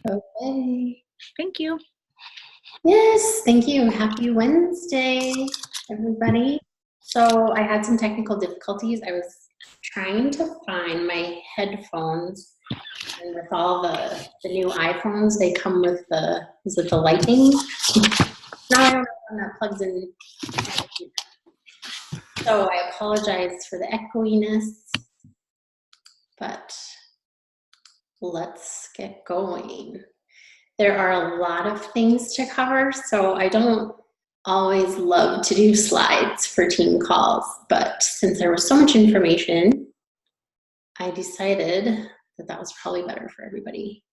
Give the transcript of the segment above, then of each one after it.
Okay. Thank you. Yes, thank you. Happy Wednesday, everybody. So I had some technical difficulties. I was trying to find my headphones, and with all the new iPhones, they come with is it the lightning? Now I don't know when that plugs in. So I apologize for the echoiness, but let's get going. There are a lot of things to cover, so I don't always love to do slides for team calls, but since there was so much information, I decided that that was probably better for everybody.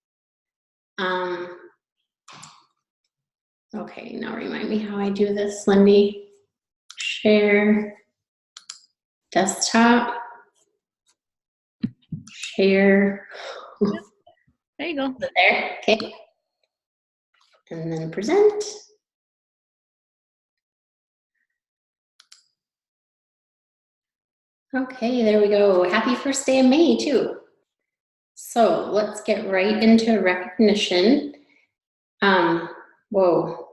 Okay, now remind me how I do this, Lindy. Share desktop, share. There you go. There, okay. And then present. Okay, there we go. Happy first day of May, too. So let's get right into recognition. Whoa.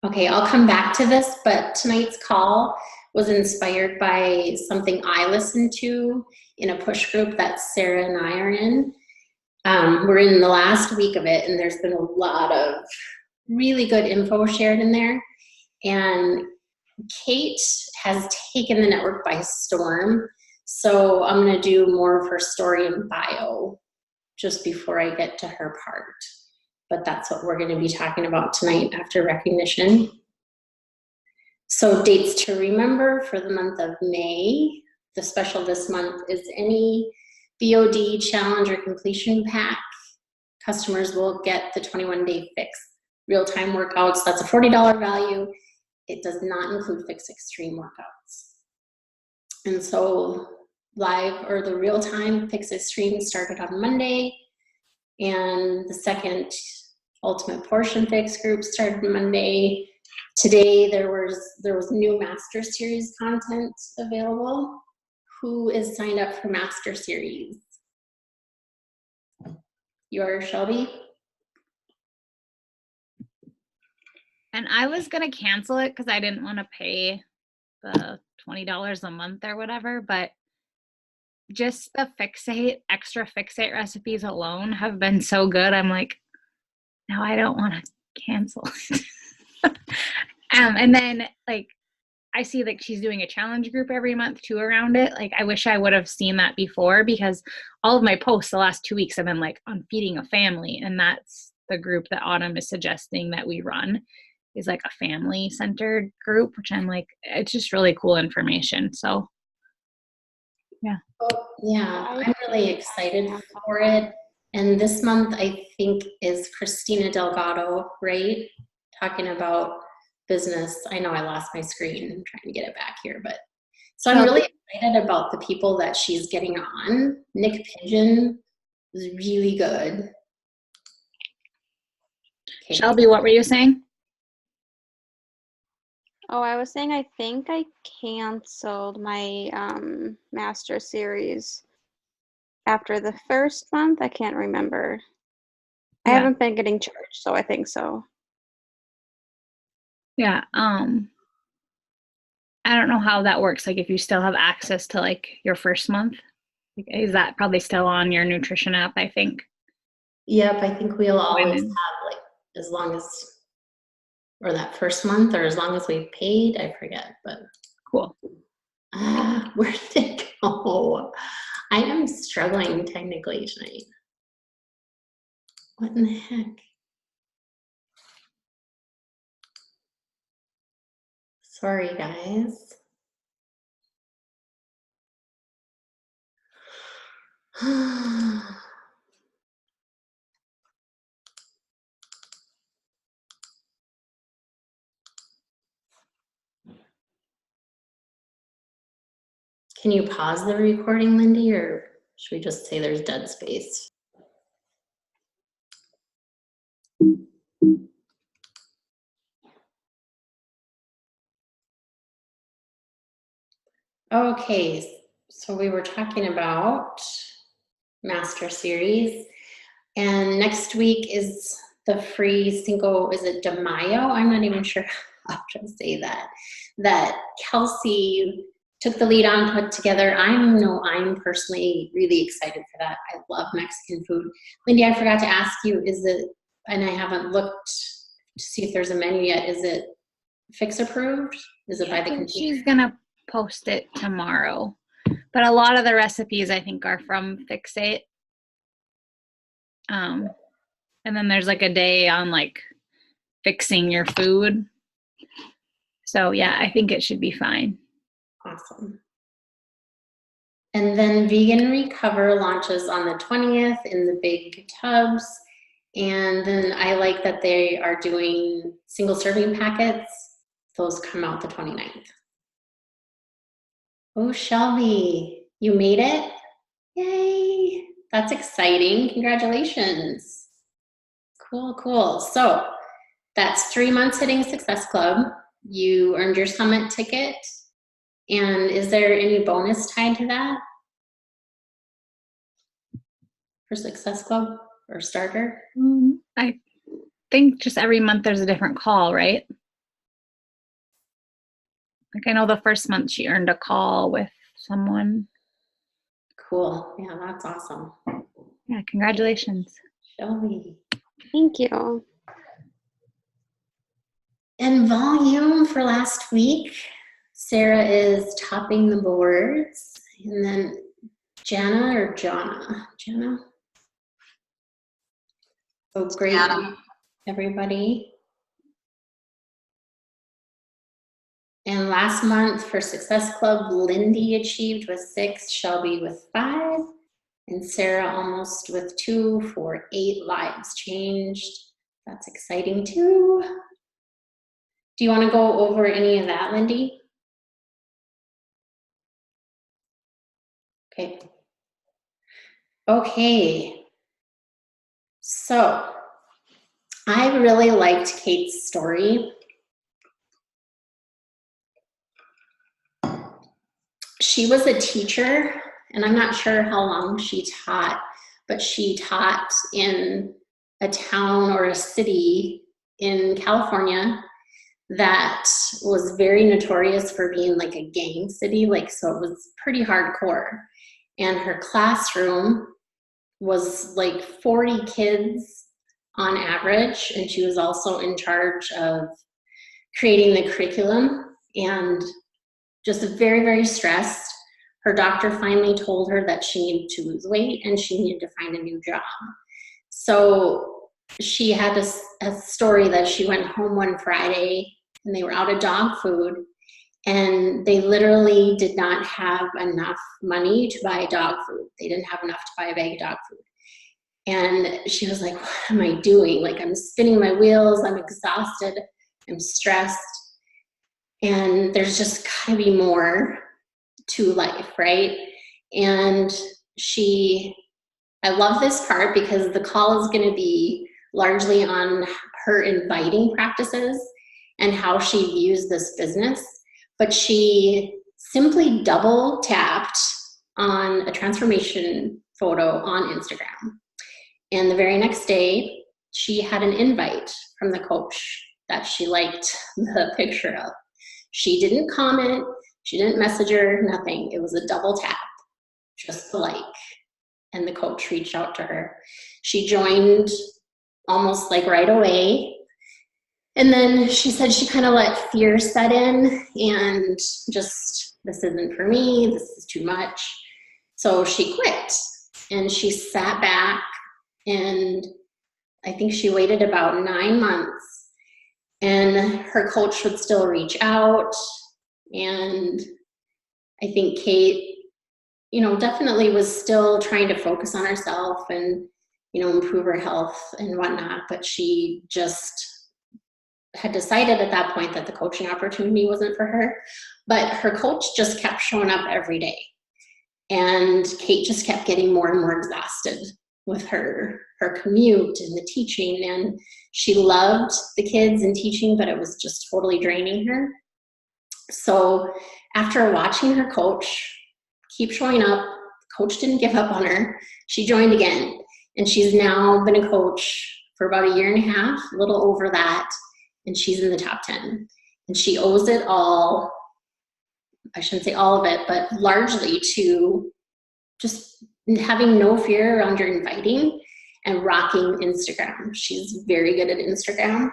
Okay, I'll come back to this, but tonight's call was inspired by something I listened to in a push group that Sarah and I are in. We're in the last week of it, and there's been a lot of really good info shared in there. And Kate has taken the network by storm. So I'm going to do more of her story and bio just before I get to her part. But that's what we're going to be talking about tonight after recognition. So dates to remember for the month of May. The special this month is any BOD challenge or completion pack. Customers will get the 21-day fix. Real-time workouts, that's a $40 value. It does not include fixed extreme workouts. And so live or the real-time fixed extreme started on Monday, and the second ultimate portion fix group started Monday. Today there was new master series content available. Who is signed up for master series? You are, Shelby? And I was going to cancel it because I didn't want to pay the $20 a month or whatever, but just the extra fixate recipes alone have been so good. I'm like, no, I don't want to cancel it. And then like, I see like she's doing a challenge group every month too around it. Like I wish I would have seen that before, because all of my posts the last 2 weeks have been like on feeding a family. And that's the group that Autumn is suggesting that we run, is like a family centered group, which I'm like, it's just really cool information. So yeah. Oh, yeah, I'm really excited for it. And this month I think is Christina Delgado, right? Talking about business. I know I lost my screen. I'm trying to get it back here, but so I'm really excited about the people that she's getting on. Nick Pigeon is really good. Okay. Shelby, what were you saying? Oh, I was saying I think I canceled my master series after the first month. I can't remember. I haven't been getting charged, so I think so. Yeah. I don't know how that works. Like if you still have access to like your first month, is that probably still on your nutrition app, I think? Yep, I think we'll always have like as long as, or that first month, or as long as we've paid, I forget, but. Cool. Where did it go? I am struggling technically tonight. What in the heck? Sorry, guys. Can you pause the recording, Lindy, or should we just say there's dead space? Okay, so we were talking about master series. And next week is the free Cinco, is it de Mayo? I'm not even sure how to say that. That Kelsey took the lead on, put together. I'm personally really excited for that. I love Mexican food. Lindy, I forgot to ask you, is it, and I haven't looked to see if there's a menu yet, is it Fix approved? Is it by the container? She's gonna post it tomorrow. But a lot of the recipes I think are from Fixate. And then there's like a day on like fixing your food. So yeah, I think it should be fine. Awesome. And then Vegan Recover launches on the 20th in the big tubs. And then I like that they are doing single serving packets. Those come out the 29th. Oh, Shelby, you made it? Yay! That's exciting. Congratulations. Cool, cool. So that's 3 months hitting Success Club. You earned your summit ticket. And is there any bonus tied to that for Success Club or starter? I think just every month there's a different call, right? Like I know the first month she earned a call with someone. Cool. Yeah, that's awesome. Yeah, congratulations. Shelby. Thank you. And volume for last week, Sarah is topping the boards. And then Jana or Jana? Jana? So great, everybody. And last month for Success Club, Lindy achieved with 6, Shelby with 5, and Sarah almost with 2 for 8 lives changed. That's exciting too. Do you want to go over any of that, Lindy? Okay. Okay. So I really liked Kate's story. She was a teacher, and I'm not sure how long she taught, but she taught in a town or a city in California that was very notorious for being like a gang city, so it was pretty hardcore. And her classroom was like 40 kids on average, and she was also in charge of creating the curriculum and just very, very stressed. Her doctor finally told her that she needed to lose weight and she needed to find a new job. So she had a story that she went home one Friday and they were out of dog food, and they literally did not have enough money to buy dog food. They didn't have enough to buy a bag of dog food. And she was like, what am I doing? Like, I'm spinning my wheels, I'm exhausted, I'm stressed. And there's just gotta be more to life, right? And I love this part because the call is gonna be largely on her inviting practices and how she views this business. But she simply double tapped on a transformation photo on Instagram. And the very next day, she had an invite from the coach that she liked the picture of. She didn't comment, she didn't message her, nothing. It was a double tap, just the like. And the coach reached out to her. She joined almost like right away. And then she said she kind of let fear set in and just, this isn't for me, this is too much. So she quit and she sat back, and I think she waited about 9 months, and her coach would still reach out. And I think Kate, definitely was still trying to focus on herself and, improve her health and whatnot, but she just had decided at that point that the coaching opportunity wasn't for her. But her coach just kept showing up every day, and Kate just kept getting more and more exhausted with her commute and the teaching. And she loved the kids and teaching, but it was just totally draining her. So after watching her coach keep showing up, coach didn't give up on her. She joined again. And she's now been a coach for about a year and a half, a little over that, and she's in the top 10. And she owes it all, I shouldn't say all of it, but largely to just having no fear around your inviting and rocking Instagram. She's very good at Instagram.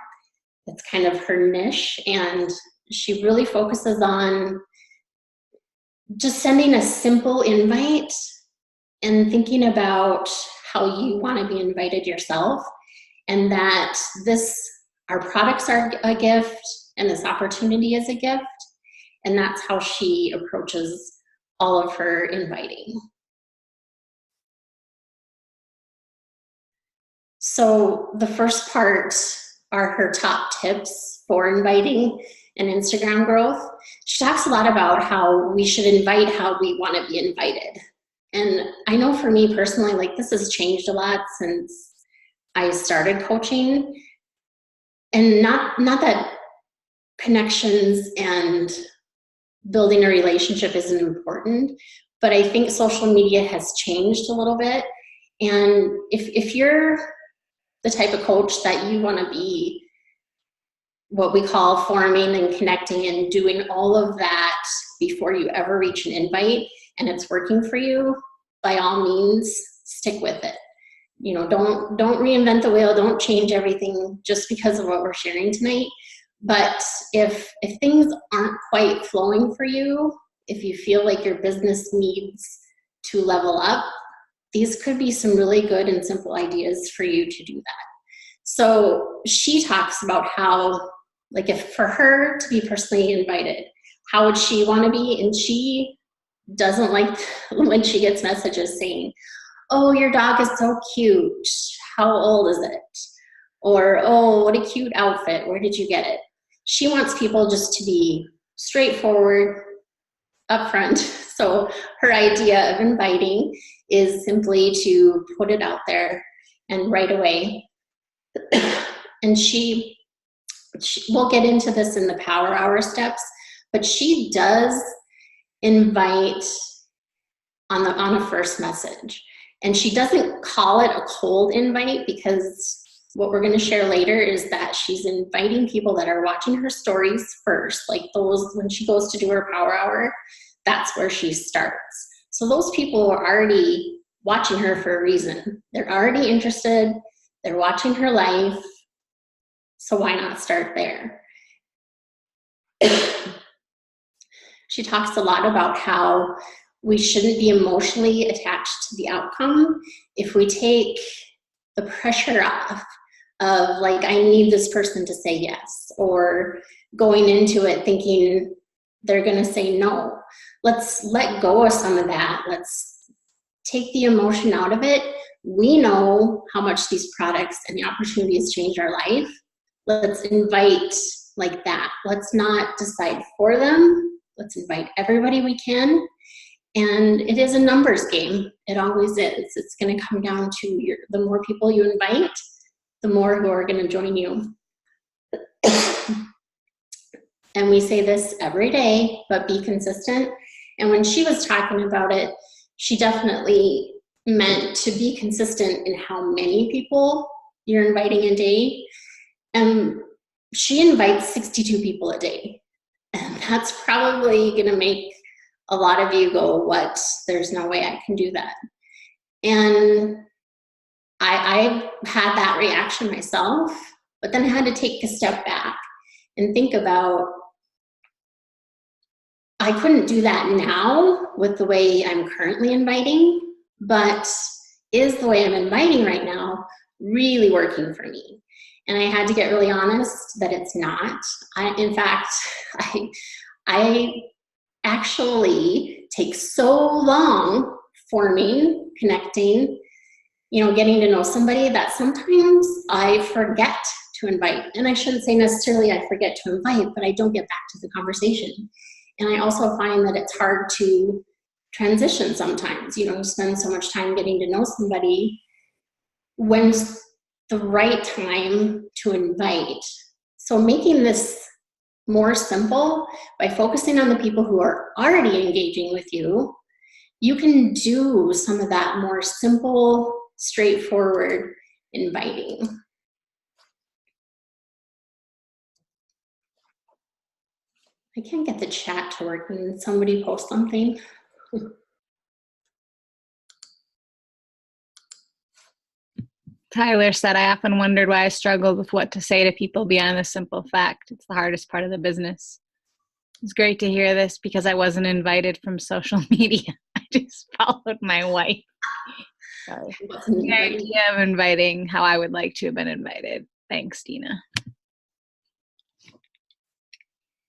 It's kind of her niche, and she really focuses on just sending a simple invite and thinking about how you want to be invited yourself, and that our products are a gift and this opportunity is a gift, and that's how she approaches all of her inviting. So the first part are her top tips for inviting and Instagram growth. She talks a lot about how we should invite how we want to be invited. And I know for me personally, like, this has changed a lot since I started coaching. And not that connections and building a relationship isn't important, but I think social media has changed a little bit. And if you're the type of coach that you want to be what we call forming and connecting and doing all of that before you ever reach an invite, and it's working for you, by all means, stick with it. You know, don't reinvent the wheel, don't change everything just because of what we're sharing tonight. But if things aren't quite flowing for you, if you feel like your business needs to level up, these could be some really good and simple ideas for you to do that. So she talks about how, like, if for her to be personally invited, how would she want to be? And she doesn't like when she gets messages saying, oh, your dog is so cute, how old is it? Or, oh, what a cute outfit, where did you get it? She wants people just to be straightforward, upfront. So her idea of inviting is simply to put it out there and right away. And we'll get into this in the power hour steps, but she does invite on a first message. And she doesn't call it a cold invite, because what we're going to share later is that she's inviting people that are watching her stories first, like those when she goes to do her power hour, that's where she starts. So those people are already watching her for a reason. They're already interested. They're watching her life. So why not start there? She talks a lot about how we shouldn't be emotionally attached to the outcome. If we take the pressure off of, like, I need this person to say yes, or going into it thinking they're going to say no. Let's let go of some of that. Let's take the emotion out of it. We know how much these products and the opportunities change our life. Let's invite like that. Let's not decide for them. Let's invite everybody we can. And it is a numbers game. It always is. It's going to come down to the more people you invite, the more who are going to join you. And we say this every day, but be consistent. And when she was talking about it, she definitely meant to be consistent in how many people you're inviting a day. And she invites 62 people a day. And that's probably going to make a lot of you go, what? There's no way I can do that. And I had that reaction myself, but then I had to take a step back and think about, I couldn't do that now with the way I'm currently inviting, but is the way I'm inviting right now really working for me? And I had to get really honest that it's not. In fact, I actually take so long forming, connecting, getting to know somebody, that sometimes I forget to invite. And I shouldn't say necessarily I forget to invite, but I don't get back to the conversation. And I also find that it's hard to transition sometimes. You spend so much time getting to know somebody. When's the right time to invite? So making this more simple by focusing on the people who are already engaging with you, you can do some of that more simple straightforward, inviting. I can't get the chat to work when somebody posts something. Tyler said, I often wondered why I struggled with what to say to people beyond the simple fact. It's the hardest part of the business. It's great to hear this because I wasn't invited from social media. I just followed my wife. Sorry. The idea of inviting how I would like to have been invited. Thanks, Dina.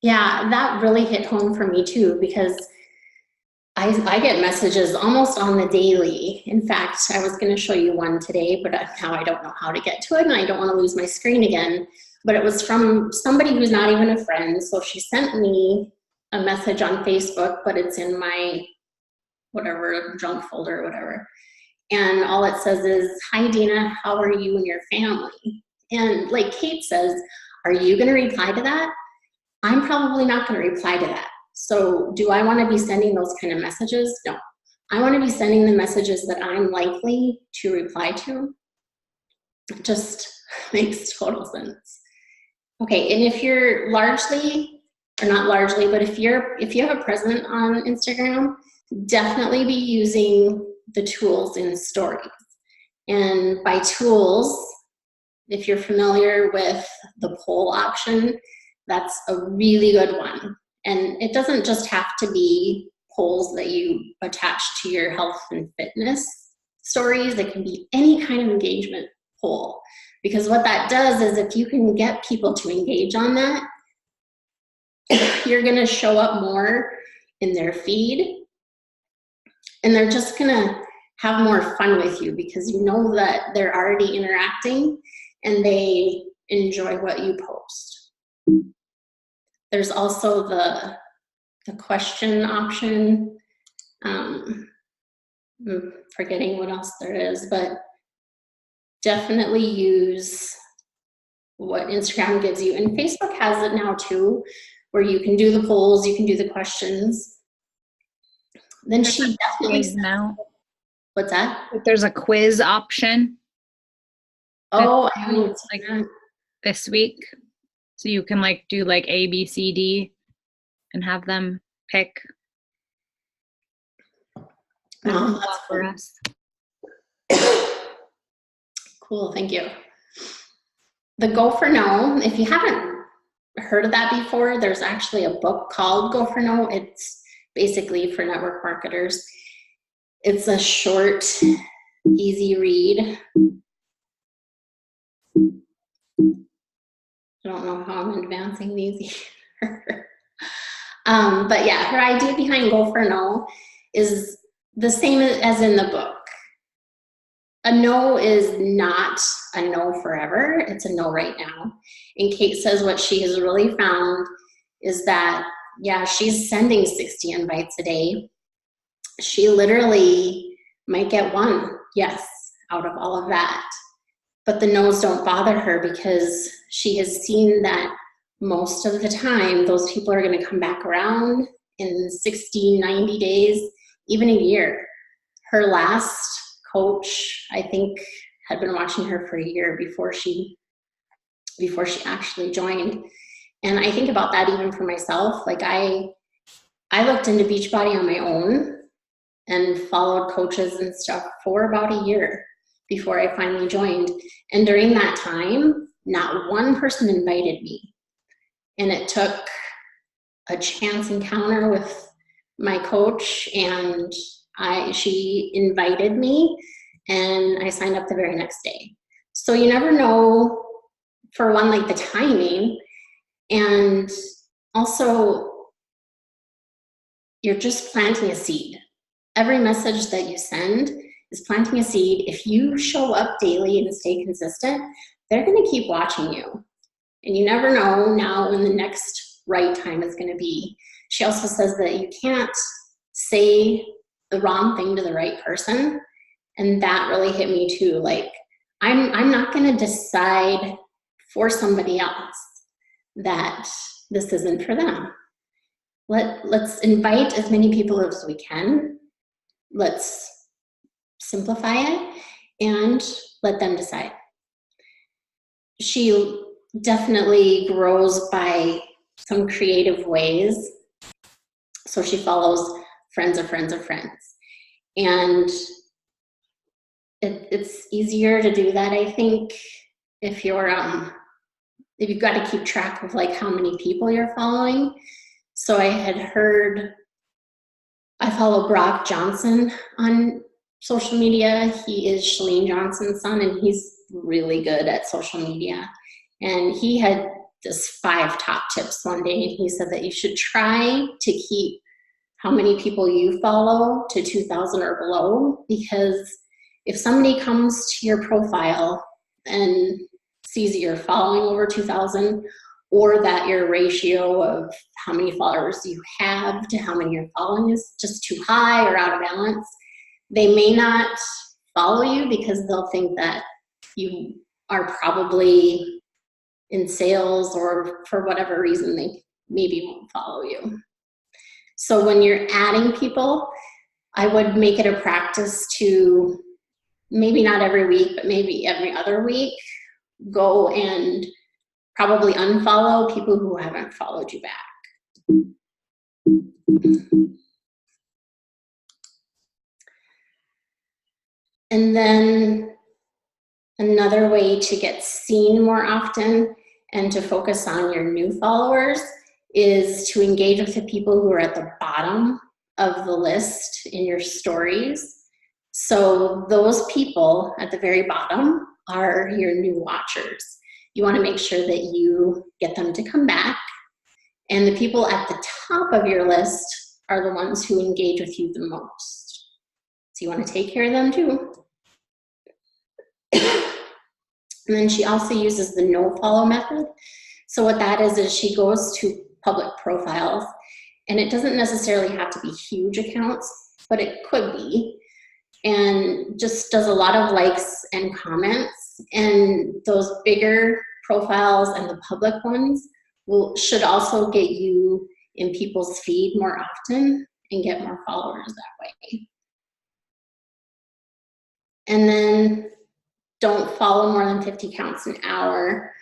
Yeah, that really hit home for me too, because I get messages almost on the daily. In fact, I was going to show you one today, but now I don't know how to get to it, and I don't want to lose my screen again. But it was from somebody who's not even a friend. So she sent me a message on Facebook, but it's in my whatever, junk folder or whatever. And all it says is, hi, Dina, how are you and your family? And like Kate says, are you going to reply to that? I'm probably not going to reply to that. So do I want to be sending those kind of messages? No. I want to be sending the messages that I'm likely to reply to. It just makes total sense. Okay, and if you're largely, or not largely, but if you have a presence on Instagram, definitely be using the tools in stories. And by tools, if you're familiar with the poll option, that's a really good one. And it doesn't just have to be polls that you attach to your health and fitness stories. It can be any kind of engagement poll. Because what that does is if you can get people to engage on that, you're gonna show up more in their feed, and they're just gonna have more fun with you because you know that they're already interacting and they enjoy what you post. There's also the question option. I'm forgetting what else there is, but definitely use what Instagram gives you. And Facebook has it now too, where you can do the polls, you can do the questions. Then she definitely says now. What's that? There's a quiz option. Oh, I haven't like this week. So you can like do like A, B, C, D and have them pick. Oh, that's for us. Cool, thank you. The Go for No, if you haven't heard of that before, there's actually a book called Go for No. It's basically for network marketers. It's a short, easy read. I don't know how I'm advancing these either. But yeah, her idea behind Go for No is the same as in the book. A no is not a no forever, it's a no right now. And Kate says what she has really found is that, yeah, she's sending 60 invites a day. She literally might get one yes out of all of that. But the no's don't bother her because she has seen that most of the time, those people are going to come back around in 60, 90 days, even a year. Her last coach, I think, had been watching her for a year before she actually joined. And I think about that even for myself. Like I looked into Beachbody on my own and followed coaches and stuff for about a year before I finally joined. And during that time, not one person invited me. And it took a chance encounter with my coach, and she invited me, and I signed up the very next day. So you never know, for one, like the timing, and also you're just planting a seed. Every message that you send is planting a seed. If you show up daily and stay consistent, they're going to keep watching you. And you never know now when the next right time is going to be. She also says that you can't say the wrong thing to the right person. And that really hit me too. Like, I'm not going to decide for somebody else that this isn't for them. Let's invite as many people as we can. Let's simplify it. and let them decide. She definitely grows by some creative ways. So she follows friends of friends of friends. And it's easier to do that, I think, if you're if you've got to keep track of like how many people you're following. So I had heard, I follow Brock Johnson on social media. He is Chalene Johnson's son, and he's really good at social media. And he had this 5 top tips one day, and he said that you should try to keep how many people you follow to 2,000 or below, because if somebody comes to your profile and sees that you're following over 2,000, or that your ratio of how many followers you have to how many you're following is just too high or out of balance, they may not follow you because they'll think that you are probably in sales, or for whatever reason they maybe won't follow you. So when you're adding people, I would make it a practice to, maybe not every week, but maybe every other week, go and probably unfollow people who haven't followed you back. And then another way to get seen more often and to focus on your new followers is to engage with the people who are at the bottom of the list in your stories. So those people at the very bottom are your new watchers. You want to make sure that you get them to come back. And the people at the top of your list are the ones who engage with you the most. So you want to take care of them too. And then she also uses the no follow method. So what that is she goes to public profiles, and it doesn't necessarily have to be huge accounts, but it could be, and just does a lot of likes and comments. And those bigger profiles and the public ones should also get you in people's feed more often and get more followers that way. And then don't follow more than 50 accounts an hour.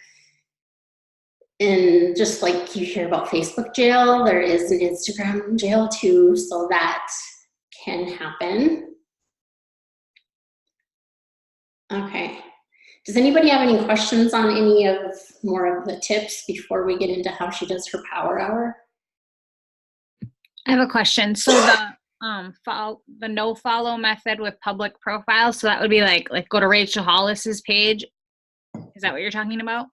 And just like you hear about Facebook jail, there is an Instagram jail too, so that can happen. Okay. Does anybody have any questions on any of more of the tips before we get into how she does her power hour? I have a question. So the no follow method with public profiles, so that would be like go to Rachel Hollis's page. Is that what you're talking about?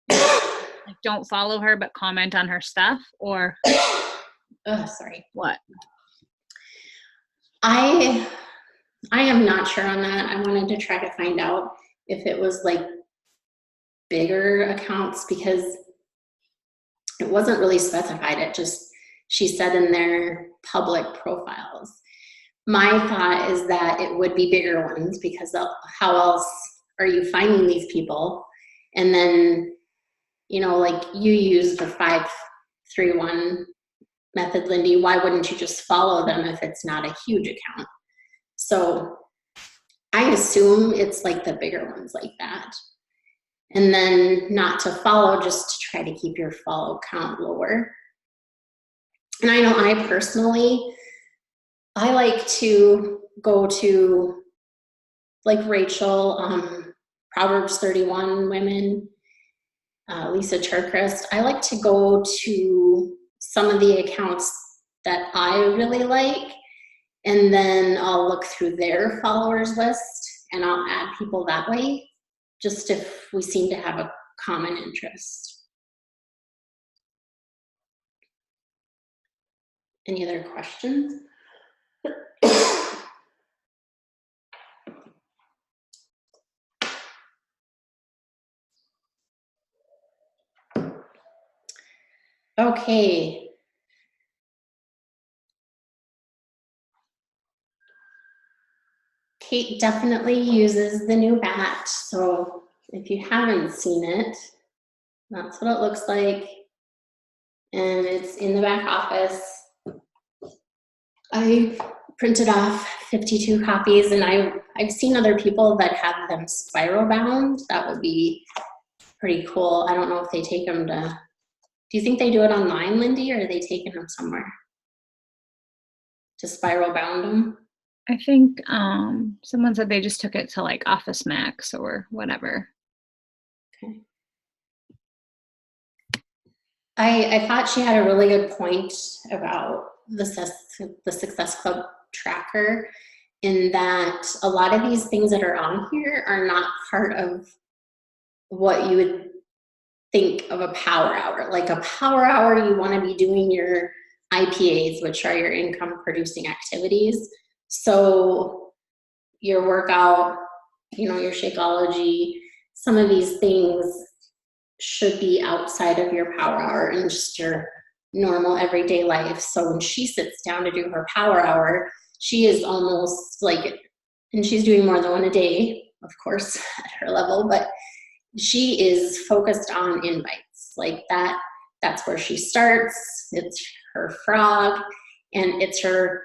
Like don't follow her but comment on her stuff, or Sorry. What? I am not sure on that. I wanted to try to find out if it was like bigger accounts, because it wasn't really specified. It just, she said in their public profiles. My thought is that it would be bigger ones, because how else are you finding these people? And then, you know, like you use the 5-3-1 method, Lindy. Why wouldn't you just follow them if it's not a huge account? So I assume it's like the bigger ones like that. And then not to follow, just to try to keep your follow count lower. And I know I personally, I like to go to like Rachel, Proverbs 31 women, Lisa Turcrest. I like to go to some of the accounts that I really like, and then I'll look through their followers list and I'll add people that way, just if we seem to have a common interest. Any other questions? Okay. Kate definitely uses the new batch, so if you haven't seen it, that's what it looks like. And it's in the back office. I printed off 52 copies, and I've seen other people that have them spiral bound. That would be pretty cool. I don't know if they take them to, do you think they do it online, Lindy, or are they taking them somewhere to spiral bound them? I think someone said they just took it to like Office Max or whatever. Okay. I thought she had a really good point about the Success Club tracker, in that a lot of these things that are on here are not part of what you would think of a power hour. Like a power hour, you want to be doing your IPAs, which are your income producing activities. So your workout, you know, your Shakeology, some of these things should be outside of your power hour and just your normal everyday life. So when she sits down to do her power hour, she is almost like, and she's doing more than one a day, of course, at her level, but she is focused on invites. Like that's where she starts. It's her frog, and it's her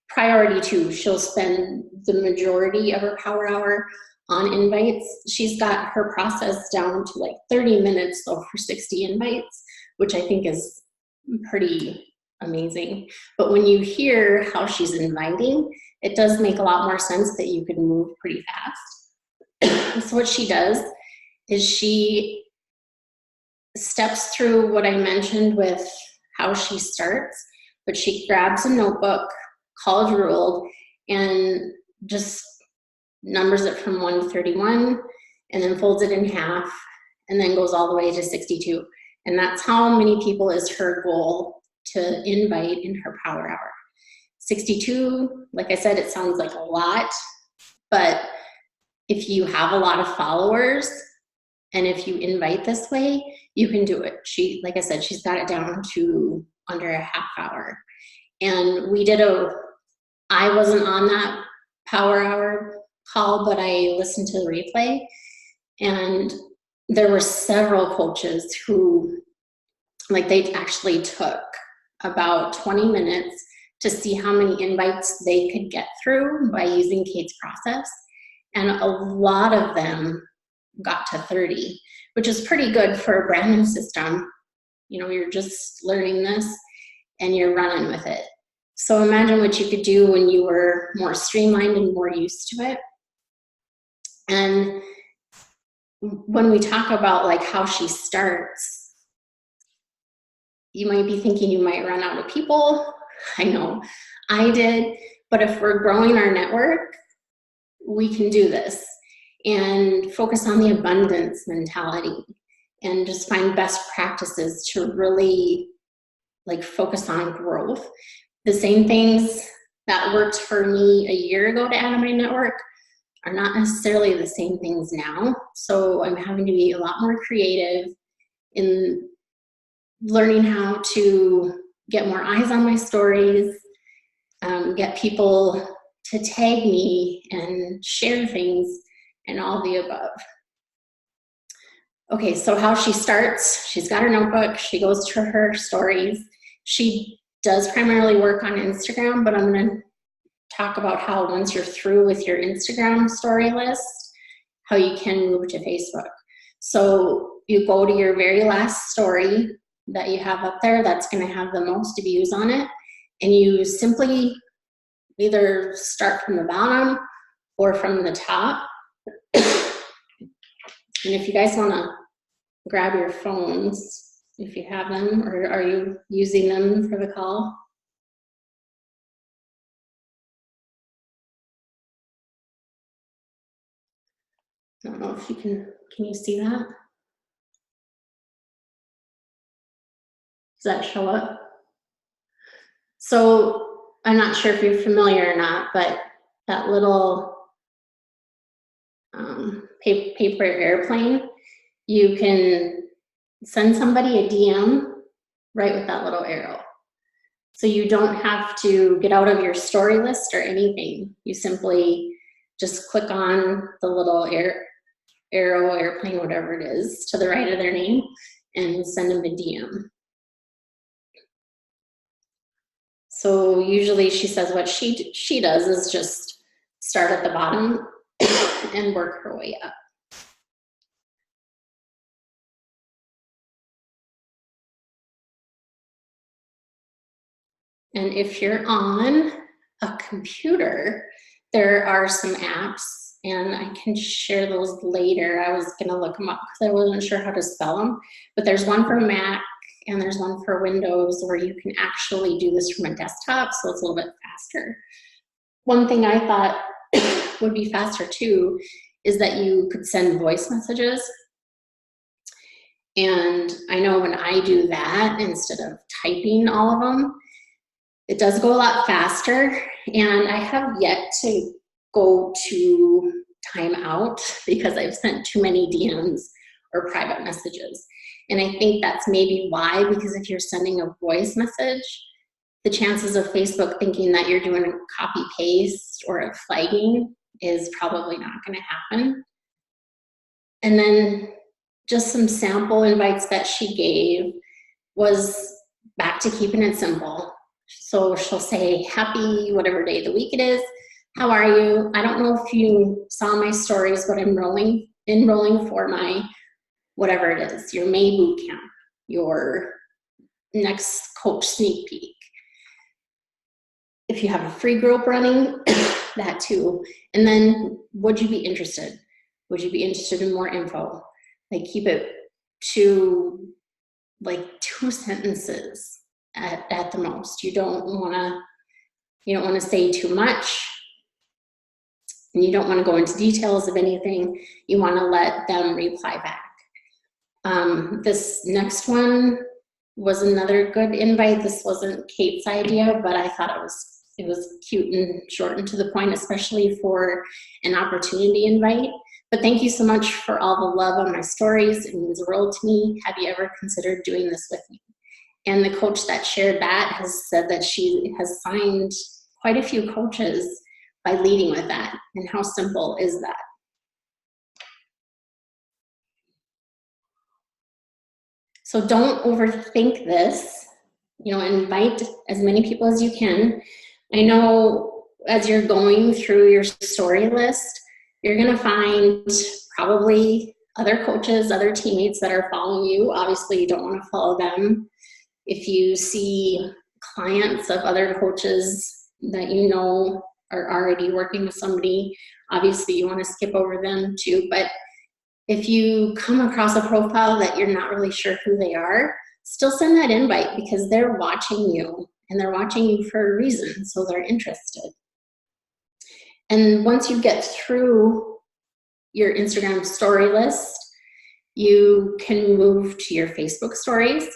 priority too. She'll spend the majority of her power hour on invites. She's got her process down to like 30 minutes though for 60 invites, which I think is pretty amazing. But when you hear how she's inviting, it does make a lot more sense that you can move pretty fast. So what she does is she steps through what I mentioned with how she starts, but she grabs a notebook, college ruled, and just numbers it from 1 to 31, and then folds it in half, and then goes all the way to 62. And that's how many people is her goal to invite in her power hour. 62, like I said, it sounds like a lot, but if you have a lot of followers, and if you invite this way, you can do it. She, like I said, she's got it down to under a half hour. And we did I wasn't on that power hour call, but I listened to the replay, and there were several coaches who, like, they actually took about 20 minutes to see how many invites they could get through by using Kate's process. And a lot of them got to 30, which is pretty good for a brand new system. You know, you're just learning this and you're running with it. So imagine what you could do when you were more streamlined and more used to it. And when we talk about like how she starts, you might be thinking you might run out of people. I know I did, but if we're growing our network, we can do this and focus on the abundance mentality and just find best practices to really like focus on growth. The same things that worked for me a year ago to add to my network are not necessarily the same things now. So I'm having to be a lot more creative in learning how to get more eyes on my stories, get people to tag me and share things and all the above. Okay, so how she starts, she's got her notebook, she goes to her stories. She does primarily work on Instagram, but I'm gonna talk about how once you're through with your Instagram story list, how you can move to Facebook. So you go to your very last story that you have up there that's gonna have the most views on it, and you simply either start from the bottom or from the top. And if you guys wanna grab your phones, if you have them, or are you using them for the call? I don't know if you can you see that? Does that show up? So I'm not sure if you're familiar or not, but that little paper airplane, you can send somebody a DM right with that little arrow. So you don't have to get out of your story list or anything. You simply just click on the little arrow, airplane, whatever it is, to the right of their name and send them a DM. So usually she says what she does is just start at the bottom and work her way up. And if you're on a computer, there are some apps, and I can share those later. I was gonna look them up because I wasn't sure how to spell them, but there's one for Mac and there's one for Windows where you can actually do this from a desktop, so it's a little bit faster. One thing I thought would be faster too is that you could send voice messages. And I know when I do that, instead of typing all of them, it does go a lot faster. And I have yet to go to timeout because I've sent too many DMs or private messages. And I think that's maybe why, because if you're sending a voice message, the chances of Facebook thinking that you're doing a copy paste or a flagging is probably not going to happen. And then just some sample invites that she gave was back to keeping it simple. So she'll say, happy whatever day of the week it is. How are you? I don't know if you saw my stories, but I'm enrolling for my whatever it is, your May boot camp, your next coach sneak peek. If you have a free group running, that too. And then would you be interested? Would you be interested in more info? Like keep it to like 2 sentences at the most. You don't want to say too much, and you don't want to go into details of anything. You want to let them reply back. This next one was another good invite. This wasn't Kate's idea, but I thought it was cute and short and to the point, especially for an opportunity invite. But thank you so much for all the love on my stories. It means the world to me. Have you ever considered doing this with me? And the coach that shared that has said that she has signed quite a few coaches by leading with that. And how simple is that? So don't overthink this. Invite as many people as you can. I know as you're going through your story list, you're gonna find probably other coaches, other teammates that are following you. Obviously, you don't wanna follow them. If you see clients of other coaches that you know are already working with somebody, obviously you wanna skip over them too. But if you come across a profile that you're not really sure who they are, still send that invite because they're watching you and they're watching you for a reason, so they're interested. And once you get through your Instagram story list, you can move to your Facebook stories.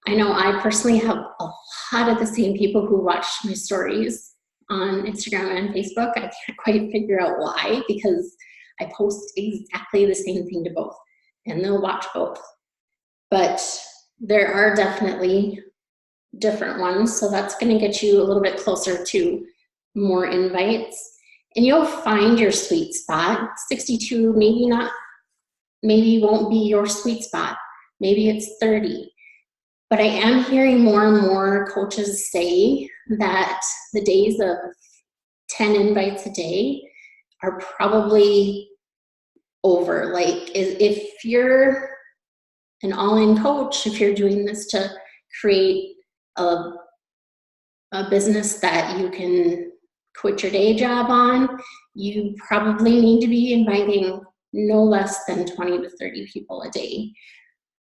I know I personally have a lot of the same people who watch my stories on Instagram and Facebook. I can't quite figure out why, because I post exactly the same thing to both, and they'll watch both. But there are definitely different ones, so that's going to get you a little bit closer to more invites. And you'll find your sweet spot. 62, maybe won't be your sweet spot. Maybe it's 30. But I am hearing more and more coaches say that the days of 10 invites a day are probably over. Like if you're an all-in coach, if you're doing this to create a business that you can quit your day job on, you probably need to be inviting no less than 20 to 30 people a day.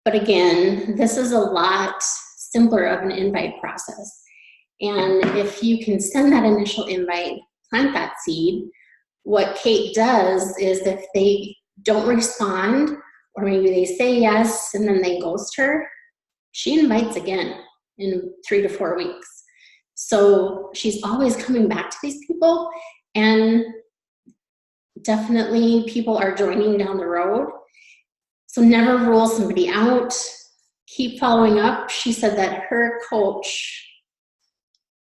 But again, this is a lot simpler of an invite process. And if you can send that initial invite, plant that seed, what Kate does is if they don't respond, or maybe they say yes and then they ghost her, she invites again in 3 to 4 weeks. So she's always coming back to these people, and definitely people are joining down the road. So never rule somebody out. Keep following up. She said that her coach,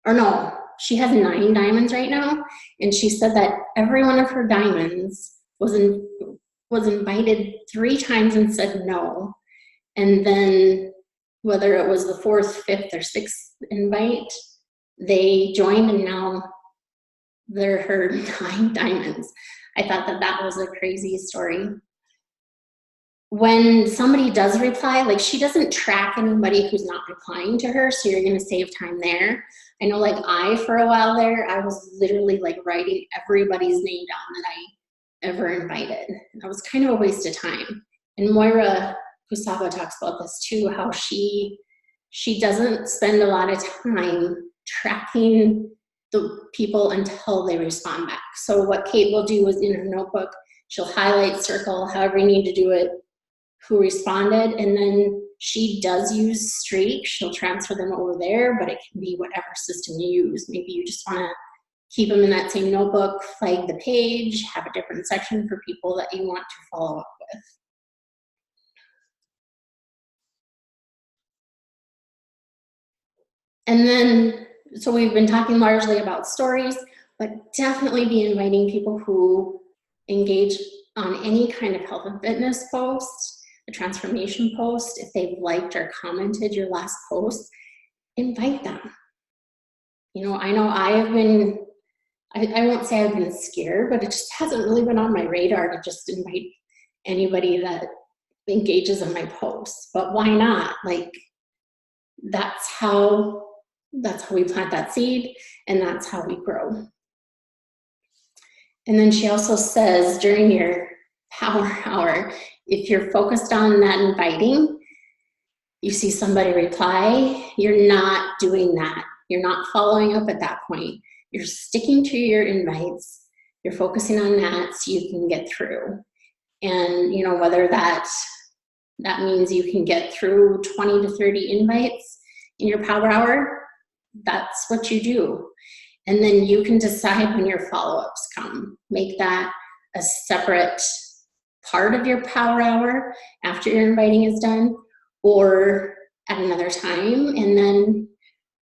or no, she has 9 diamonds right now, and she said that every one of her diamonds was invited 3 times and said no. And then whether it was the 4th, 5th, or 6th invite, they joined and now they're her 9 diamonds. I thought that that was a crazy story. When somebody does reply, like she doesn't track anybody who's not replying to her, so you're gonna save time there. I know like for a while there, I was literally like writing everybody's name down that I ever invited. That was kind of a waste of time. And Moira Kusaba talks about this too, how she doesn't spend a lot of time tracking the people until they respond back. So what Kate will do is in her notebook, she'll highlight, circle, however you need to do it, who responded, and then she does use Streak. She'll transfer them over there, but it can be whatever system you use. Maybe you just wanna keep them in that same notebook, flag the page, have a different section for people that you want to follow up with. And then, so we've been talking largely about stories, but definitely be inviting people who engage on any kind of health and fitness post, a transformation post. If they've liked or commented your last post, invite them. You know I have been, I won't say I've been scared, but it just hasn't really been on my radar to just invite anybody that engages in my posts. But why not? Like, that's how we plant that seed, and that's how we grow. And then she also says during your power hour, if you're focused on that inviting, you see somebody reply, you're not doing that. You're not following up at that point. You're sticking to your invites. You're focusing on that so you can get through. And you know, whether that means you can get through 20 to 30 invites in your power hour, that's what you do. And then you can decide when your follow-ups come. Make that a separate part of your power hour after your inviting is done, or at another time. And then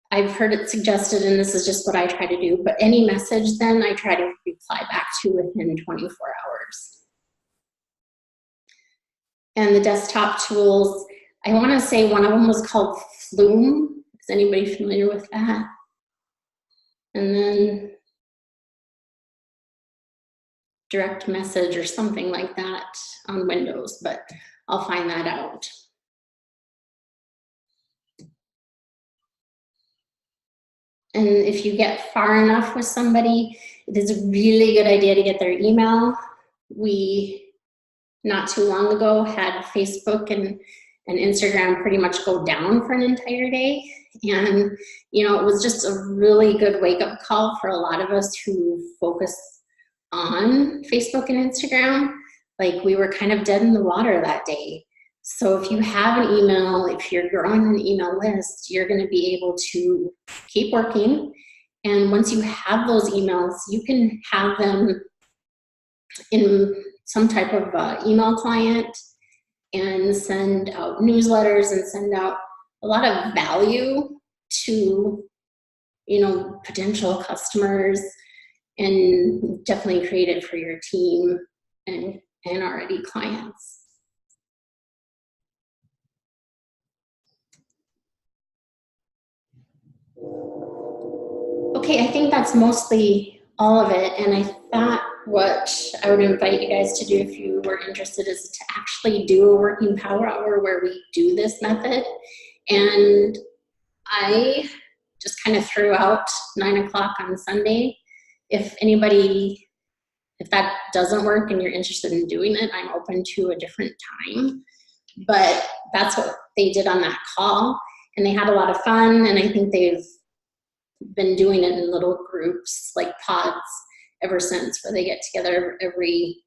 I've heard it suggested, and this is just what I try to do, but any message then I try to reply back to within 24 hours. And the desktop tools, I want to say one of them was called Flume. Is anybody familiar with that? And then direct message or something like that on Windows, but I'll find that out. And if you get far enough with somebody, it is a really good idea to get their email. We, not too long ago, had Facebook and Instagram pretty much go down for an entire day. And, you know, it was just a really good wake-up call for a lot of us who focus on Facebook and Instagram. Like, we were kind of dead in the water that day. So if you have an email, if you're growing an email list, you're going to be able to keep working. And once you have those emails, you can have them in some type of email client and send out newsletters and send out a lot of value to, you know, potential customers, and definitely create it for your team and already clients. Okay, I think that's mostly all of it, and I thought what I would invite you guys to do if you were interested is to actually do a working power hour where we do this method. And I just kind of threw out 9 o'clock on Sunday. If that doesn't work and you're interested in doing it, I'm open to a different time. But that's what they did on that call, and they had a lot of fun, and I think they've been doing it in little groups, like pods, ever since, where they get together every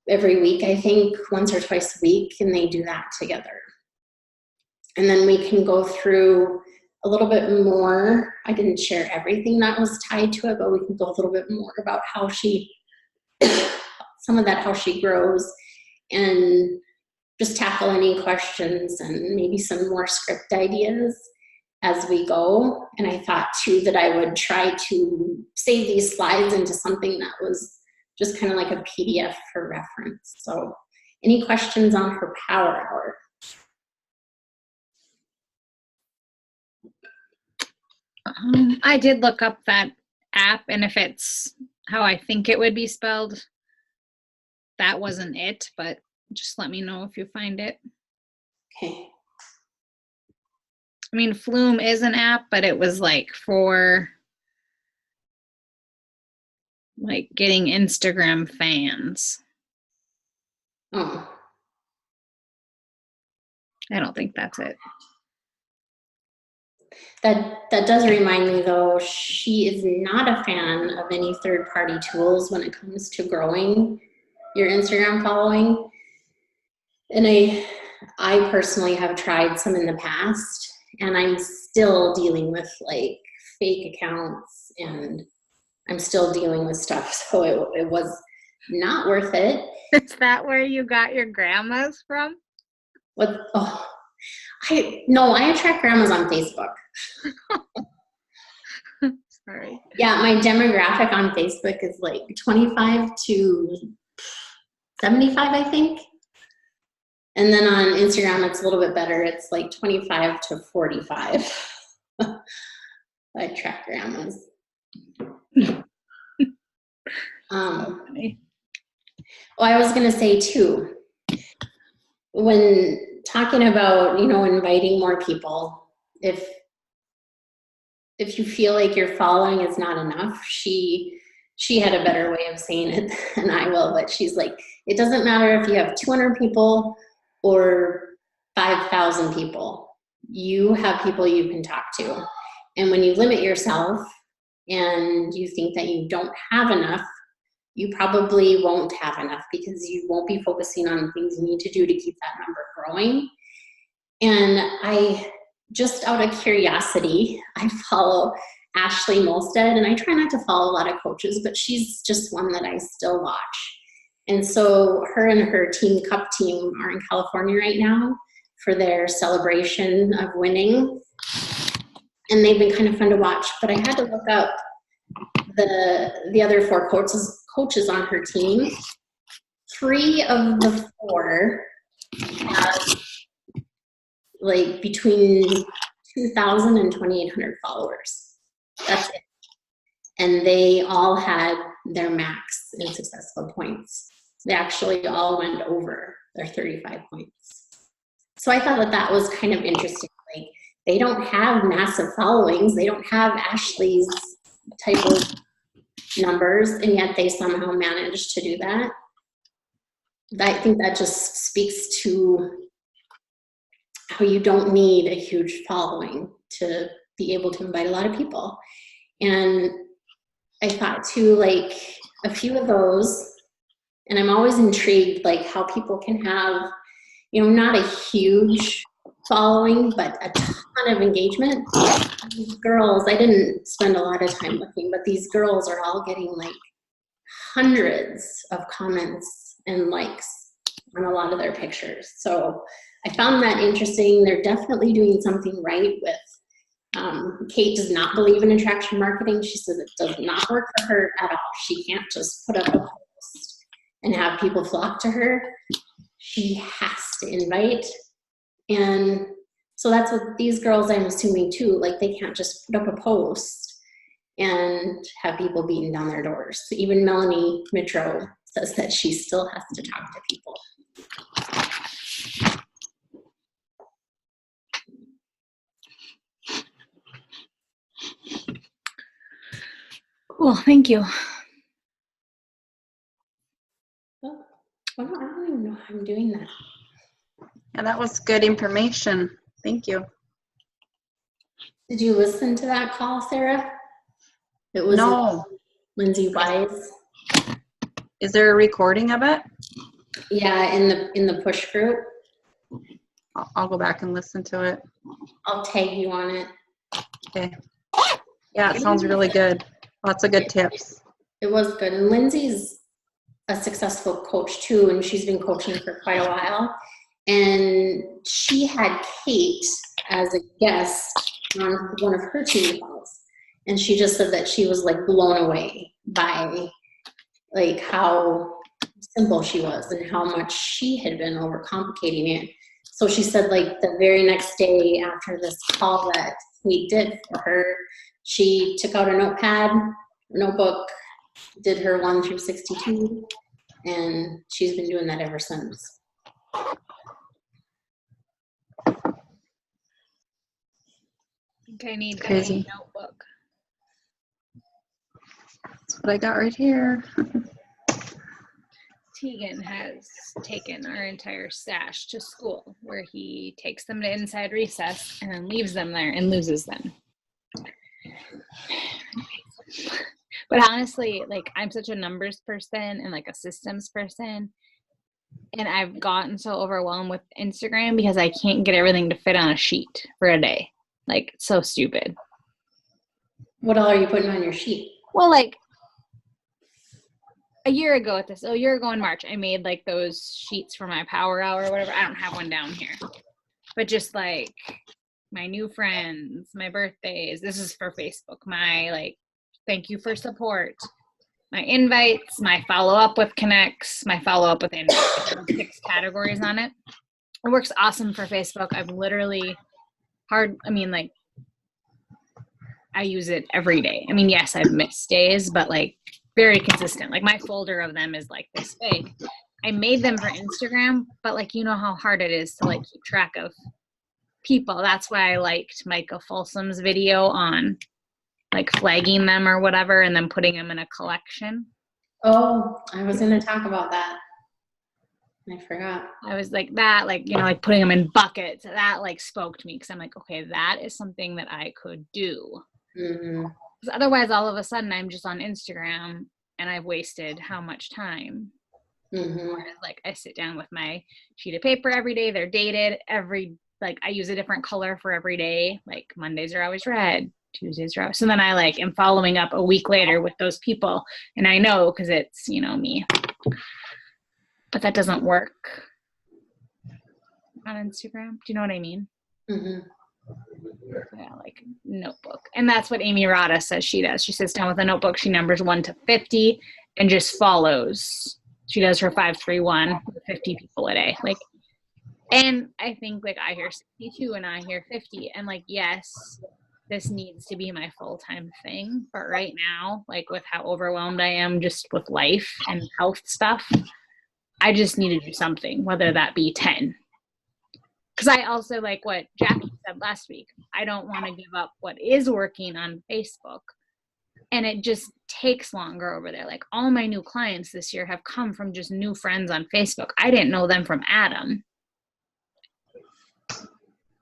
week, I think, once or twice a week, and they do that together. And then we can go through a little bit more. I didn't share everything that was tied to it, but we can go a little bit more about how she, some of that, how she grows, and just tackle any questions and maybe some more script ideas as we go. And I thought too that I would try to save these slides into something that was just kind of like a PDF for reference. So any questions on her power hour? I did look up that app, and if it's how I think it would be spelled, that wasn't it, but just let me know if you find it. Okay. I mean, Flume is an app, but it was like for like getting Instagram fans. Oh. I don't think that's it. That does remind me though, she is not a fan of any third-party tools when it comes to growing your Instagram following. And I personally have tried some in the past, and I'm still dealing with like fake accounts, and I'm still dealing with stuff. So it was not worth it. Is that where you got your grandmas from? I attract grandmas on Facebook. Sorry. Yeah, my demographic on Facebook is like 25 to 75, I think. And then on Instagram, it's a little bit better. It's like 25 to 45. I track grandmas. I was going to say too, when talking about, inviting more people, if you feel like your following is not enough, she had a better way of saying it than I will, but she's like, it doesn't matter if you have 200 people or 5,000 people. You have people you can talk to. And when you limit yourself and you think that you don't have enough, you probably won't have enough because you won't be focusing on the things you need to do to keep that number growing. And I, just out of curiosity, I follow Ashley Molstead, and I try not to follow a lot of coaches, but she's just one that I still watch. And so her and her Teen Cup team are in California right now for their celebration of winning. And they've been kind of fun to watch, but I had to look up the other 4 coaches on her team. 3 of the 4 have like between 2,000 and 2,800 followers. That's it. And they all had their max in successful points. They actually all went over their 35 points. So I thought that was kind of interesting. Like, they don't have massive followings. They don't have Ashley's type of numbers, and yet they somehow managed to do that. I think that just speaks to how you don't need a huge following to be able to invite a lot of people. And I thought too, like, a few of those, and I'm always intrigued, like, how people can have, not a huge following, but a ton of engagement. These girls, I didn't spend a lot of time looking, but these girls are all getting like hundreds of comments and likes on a lot of their pictures. So I found that interesting. They're definitely doing something right with, Kate does not believe in attraction marketing. She says it does not work for her at all. She can't just put up a post and have people flock to her. She has to invite. And so that's what these girls, I'm assuming too, like, they can't just put up a post and have people beating down their doors. So even Melanie Mitro says that she still has to talk to people. Cool, thank you. Oh, I don't even know how I'm doing that. Yeah, that was good information. Thank you. Did you listen to that call, Sarah? It was No. Lindsay Wise. Is there a recording of it? Yeah, in the push group. I'll go back and listen to it. I'll tag you on it. Okay. Yeah, it sounds really good. Lots of good tips. It was good. And Lindsay's a successful coach too, and she's been coaching for quite a while. And she had Kate as a guest on one of her team calls. And she just said that she was like blown away by like how simple she was and how much she had been overcomplicating it. So she said like the very next day after this call that Kate did for her, she took out a notebook, did her 1 through 62, and she's been doing that ever since. I think I need Crazy. a notebook. That's what I got right here. Tegan has taken our entire stash to school, where he takes them to inside recess and then leaves them there and loses them. But honestly, like, I'm such a numbers person and like a systems person, and I've gotten so overwhelmed with Instagram because I can't get everything to fit on a sheet for a day. Like, it's so stupid. What all are you putting on your sheet? Well, like, a year ago in March, I made like those sheets for my power hour or whatever. I don't have one down here, but just like my new friends, my birthdays. This is for Facebook. My like, thank you for support. My invites, my follow up with connects, my follow up with invites. 6 categories on it. It works awesome for Facebook. I've literally I use it every day. I mean, yes, I've missed days, but like very consistent. Like my folder of them is like this big. I made them for Instagram, but like, you know how hard it is to like keep track of people. That's why I liked Micah Folsom's video on like flagging them or whatever and then putting them in a collection. Oh, I was going to talk about that. I forgot. I was like that, like, you know, like putting them in buckets. That like spoke to me because I'm like, okay, that is something that I could do. Mm-hmm. Because otherwise, all of a sudden, I'm just on Instagram and I've wasted how much time. Mm-hmm. Whereas, like, I sit down with my sheet of paper every day. They're dated. I use a different color for every day. Like, Mondays are always red. Tuesdays are always. So then I, like, am following up a week later with those people. And I know because it's, you know, me. But that doesn't work on Instagram. Do you know what I mean? Mm-hmm. Yeah, like notebook. And that's what Amy Rada says she does. She sits down with a notebook. She numbers 1 to 50 and just follows. She does her 5-3-1 with 50 people a day. Like, and I think like I hear 62 and I hear 50. And like, yes, this needs to be my full-time thing. But right now, like with how overwhelmed I am just with life and health stuff, I just need to do something, whether that be 10. Because I also, like what Jackie said last week, I don't want to give up what is working on Facebook. And it just takes longer over there. Like all my new clients this year have come from just new friends on Facebook. I didn't know them from Adam.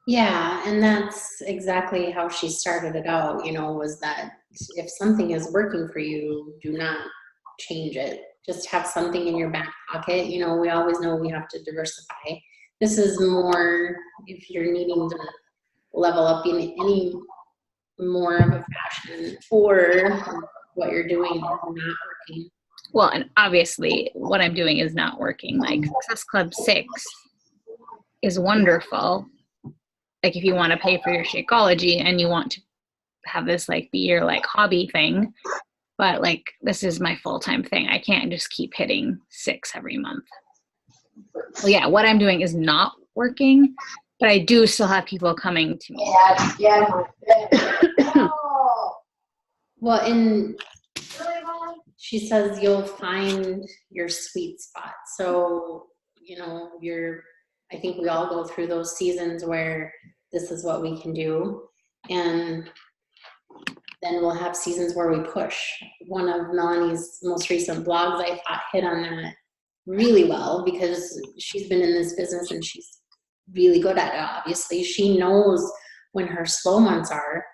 Yeah, and that's exactly how she started it out, you know, was that if something is working for you, do not change it. Just have something in your back pocket. You know, we always know we have to diversify. This is more if you're needing to level up in any more of a fashion or what you're doing is not working. Well, and obviously what I'm doing is not working. Like Success Club 6 is wonderful. Like if you want to pay for your Shakeology and you want to have this like be your like hobby thing, but like this is my full-time thing. I can't just keep hitting 6 every month. Well, yeah, what I'm doing is not working, but I do still have people coming to me. Well, and she says you'll find your sweet spot. So, you know, I think we all go through those seasons where this is what we can do. And then we'll have seasons where we push. One of Melanie's most recent blogs, I thought, hit on that really well because she's been in this business and she's really good at it, obviously. She knows when her slow months are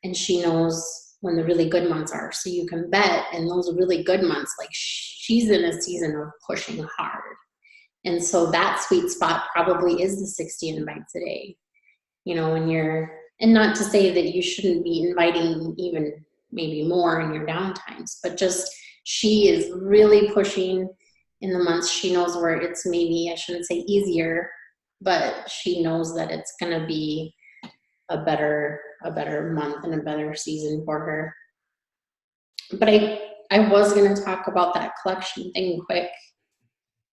and she knows when the really good months are. So you can bet in those really good months, like she's in a season of pushing hard. And so that sweet spot probably is the 60 invites a day. You know, and not to say that you shouldn't be inviting even maybe more in your downtimes, but just she is really pushing in the months she knows where it's maybe, I shouldn't say easier, but she knows that it's going to be a better month and a better season for her. But I was going to talk about that collection thing quick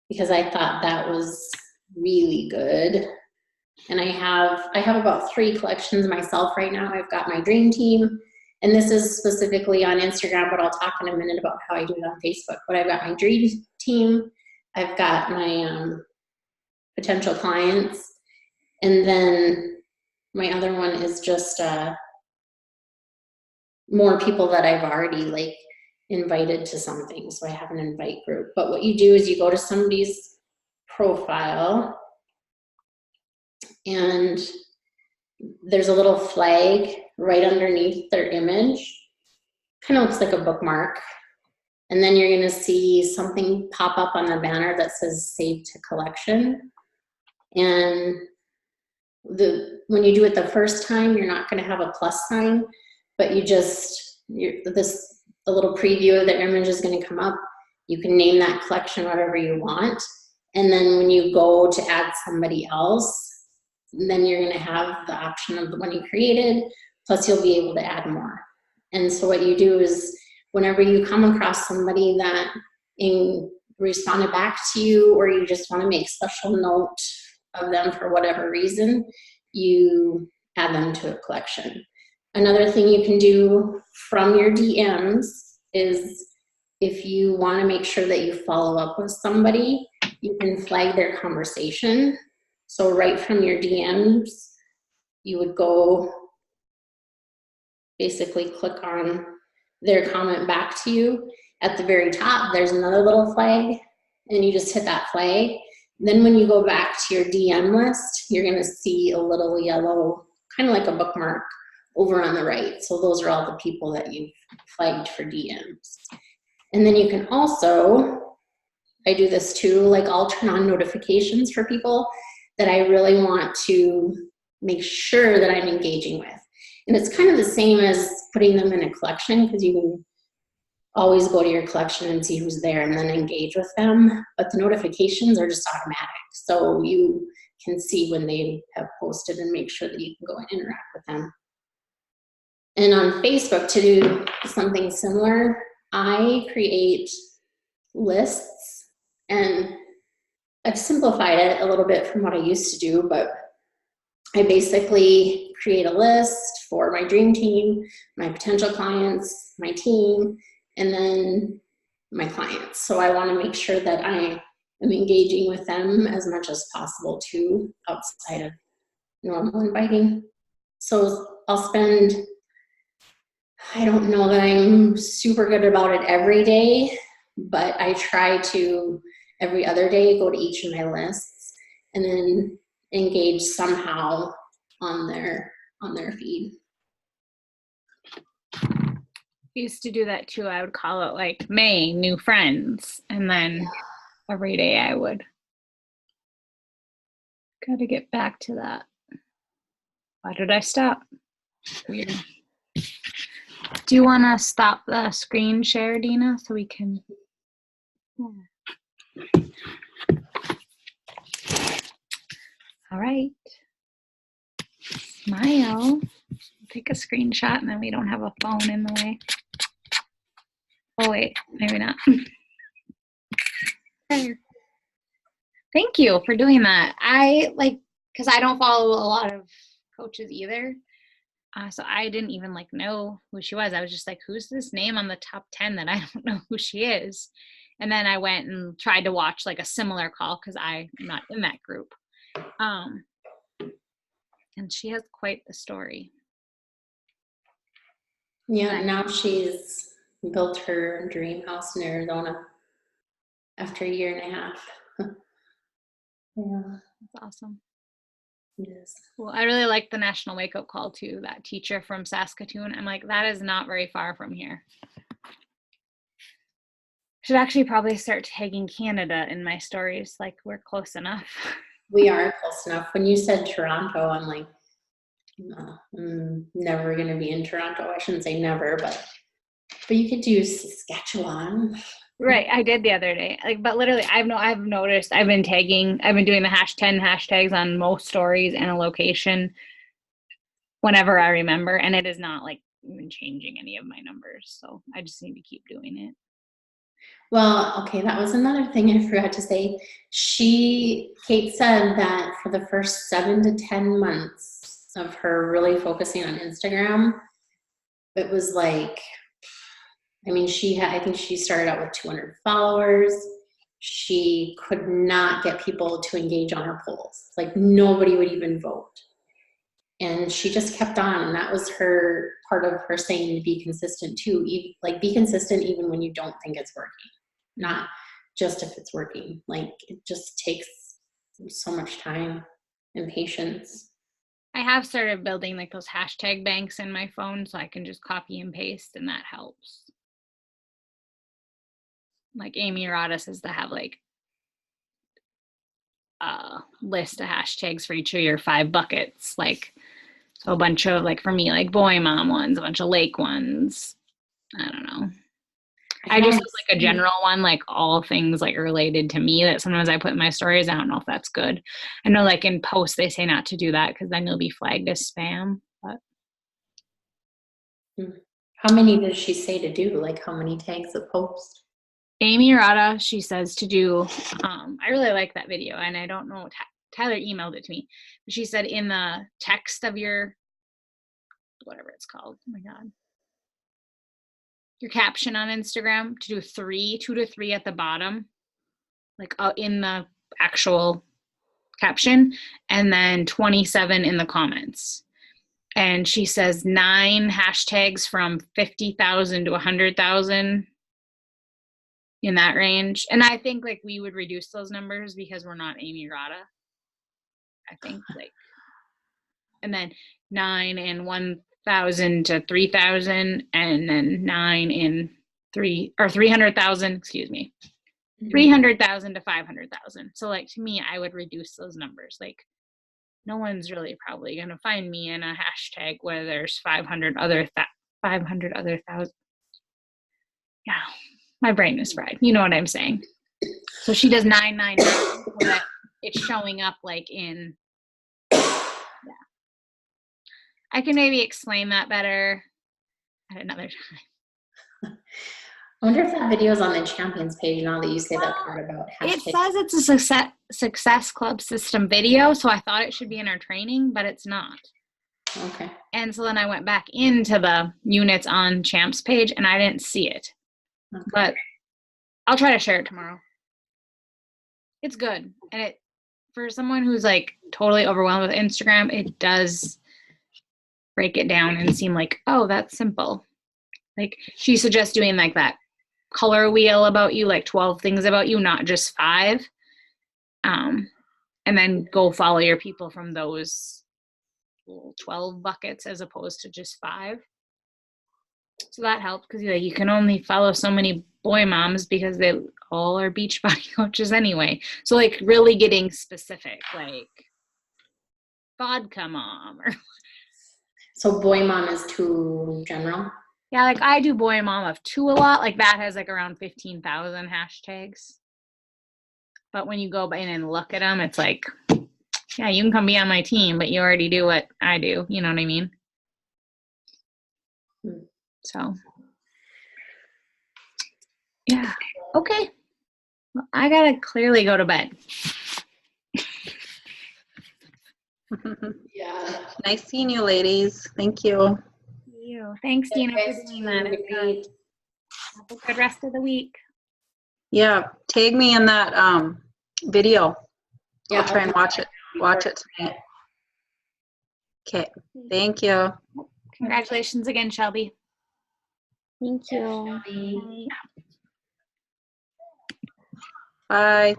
because I thought that was really good. And I have about 3 collections myself right now. I've got my Dream Team, And this is specifically on Instagram, but I'll talk in a minute about how I do it on Facebook. But I've got my dream team, I've got my potential clients, and then my other one is just more people that I've already like invited to something. So I have an invite group. But what you do is you go to somebody's profile and there's a little flag right underneath their image. Kind of looks like a bookmark. And then you're going to see something pop up on the banner that says Save to Collection. And when you do it the first time, you're not going to have a plus sign, but a little preview of the image is going to come up. You can name that collection whatever you want. And then when you go to add somebody else, then you're going to have the option of the one you created, plus you'll be able to add more. And so what you do is whenever you come across somebody that responded back to you, or you just want to make special note of them for whatever reason, you add them to a collection. Another thing you can do from your DMs is if you want to make sure that you follow up with somebody, you can flag their conversation. So right from your DMs, you would go basically click on their comment back to you. At the very top, there's another little flag, and you just hit that flag. Then when you go back to your DM list, you're going to see a little yellow, kind of like a bookmark, over on the right. So those are all the people that you've flagged for DMs. And then you can also, I do this too, like I'll turn on notifications for people that I really want to make sure that I'm engaging with. And it's kind of the same as putting them in a collection, because you can always go to your collection and see who's there and then engage with them. But the notifications are just automatic. So you can see when they have posted and make sure that you can go and interact with them. And on Facebook, to do something similar, I create lists, and I've simplified it a little bit from what I used to do, but I basically create a list for my dream team, my potential clients, my team, and then my clients. So I want to make sure that I am engaging with them as much as possible too, outside of normal inviting. So I'll spend, I don't know that I'm super good about it every day, but I try to every other day go to each of my lists and then engage somehow on their feed. I used to do that too. I would call it like May, new friends, and then every day I would. Got to get back to that. Why did I stop? Weird. Do you want to stop the screen share, Dina, so we can? Yeah. All right. Smile. Take a screenshot, and then we don't have a phone in the way. Oh, wait, maybe not. Okay. Thank you for doing that. Because I don't follow a lot of coaches either. So I didn't even know who she was. I was just like, who's this name on the top 10 that I don't know who she is? And then I went and tried to watch a similar call because I'm not in that group. And she has quite the story. Yeah, now she's built her dream house in Arizona after a year and a half. Yeah. That's awesome. Yes. Well, I really like the National Wake Up Call too. That teacher from Saskatoon. I'm like, that is not very far from here. Should actually probably start tagging Canada in my stories. We're close enough. We are close enough. When you said Toronto, I'm like, I'm never going to be in Toronto. I shouldn't say never, but you could do Saskatchewan. Right, I did the other day. But literally, I've noticed I've been doing the 10 hashtags on most stories and a location whenever I remember, and it is not even changing any of my numbers. So I just need to keep doing it. Well, okay, that was another thing I forgot to say. Kate said that for the first 7 to 10 months of her really focusing on Instagram, it was like, I mean, I think she started out with 200 followers. She could not get people to engage on her polls. Like nobody would even vote. And she just kept on, and that was her part of her saying to be consistent too. Like be consistent even when you don't think it's working, not just if it's working. Like it just takes so much time and patience. I have started building like those hashtag banks in my phone so I can just copy and paste, and that helps. Like Amy Arata says to have like a list of hashtags for each of your 5 buckets. Like, so a bunch of, like for me, like boy mom ones, a bunch of lake ones. I don't know. I just have like a general one, like all things like related to me that sometimes I put in my stories. I don't know if that's good. I know like in posts they say not to do that because then you'll be flagged as spam. But how many does she say to do? Like how many tags a post? Amy Arata, she says to do, I really like that video, and I don't know, Tyler emailed it to me. But she said in the text of your, whatever it's called, oh my God, your caption on Instagram, to do 2 to 3 at the bottom, like in the actual caption, and then 27 in the comments. And she says 9 hashtags from 50,000 to 100,000 in that range. And I think like we would reduce those numbers because we're not Amy Rada. I think like, and then 9 in 1,000 to 3,000, and then 9 in 300,000, excuse me, 300,000 to 500,000. So like to me, I would reduce those numbers. Like no one's really probably going to find me in a hashtag where there's 500 other thousand. Yeah, my brain is fried. You know what I'm saying? So she does 999 so that it's showing up like in, yeah. I can maybe explain that better at another time. I wonder if that video is on the champions page now that you say that part about hashtags. It says it's a success club system video, so I thought it should be in our training, but it's not. Okay. And so then I went back into the units on champs page and I didn't see it. Okay. But I'll try to share it tomorrow. It's good. And it, for someone who's like totally overwhelmed with Instagram, it does break it down and seem like, oh, that's simple. Like she suggests doing like that color wheel about you, like 12 things about you, not just 5. And then go follow your people from those 12 buckets as opposed to just 5. So that helps because like, you can only follow so many boy moms because they all are beach body coaches anyway. So like really getting specific, like vodka mom or. So boy mom is too general? Yeah, like I do boy mom of 2 a lot. Like that has like around 15,000 hashtags. But when you go in and look at them, it's like, yeah, you can come be on my team, but you already do what I do. You know what I mean? So, yeah. Okay. Well, I gotta clearly go to bed. Yeah. Nice seeing you, ladies. Thank you. Thanks, Dina, for doing that. Have a good rest of the week. Yeah, tag me in that video. Yeah, I'll try and watch it tonight. Okay, thank you. Congratulations again, Shelby. Thank you. Bye. Bye.